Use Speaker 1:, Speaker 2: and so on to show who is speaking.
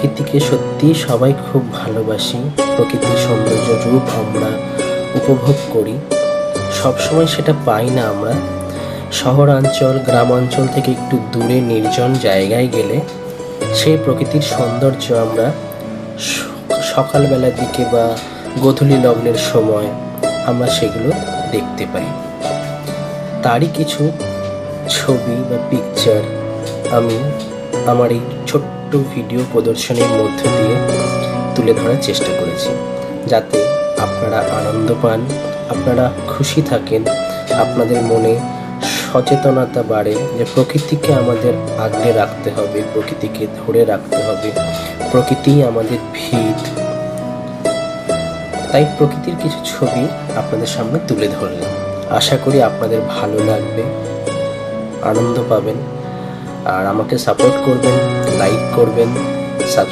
Speaker 1: প্রকৃতিকে সত্যিই সবাই খুব ভালোবাসি। প্রকৃতির সৌন্দর্য রূপ আমরা উপভোগ করি। সবসময় সেটা পাই না আমরা। শহরাঞ্চল, গ্রামাঞ্চল থেকে একটু দূরে নির্জন জায়গায় গেলে সেই প্রকৃতির সৌন্দর্য আমরা সকালবেলার দিকে বা গোধূলি লগ্নের সময় আমরা সেগুলো দেখতে পাই। তারই কিছু ছবি বা পিকচার আমি আমার এই ছোট্ট ভিডিও প্রদর্শনীর মধ্য দিয়ে তুলে ধরার চেষ্টা করেছি, যাতে আপনারা আনন্দ পান, আপনারা খুশি থাকেন, আপনাদের মনে সচেতনতা বাড়ে যে প্রকৃতিকে আমাদের আগলে রাখতে হবে, প্রকৃতিকে ধরে রাখতে হবে, প্রকৃতিই আমাদের ভিত। তাই প্রকৃতির কিছু ছবি আপনাদের সামনে তুলে ধরলাম। আশা করি আপনাদের ভালো লাগবে, আনন্দ পাবেন, আর আমাকে সাপোর্ট করবেন, লাইক করবেন।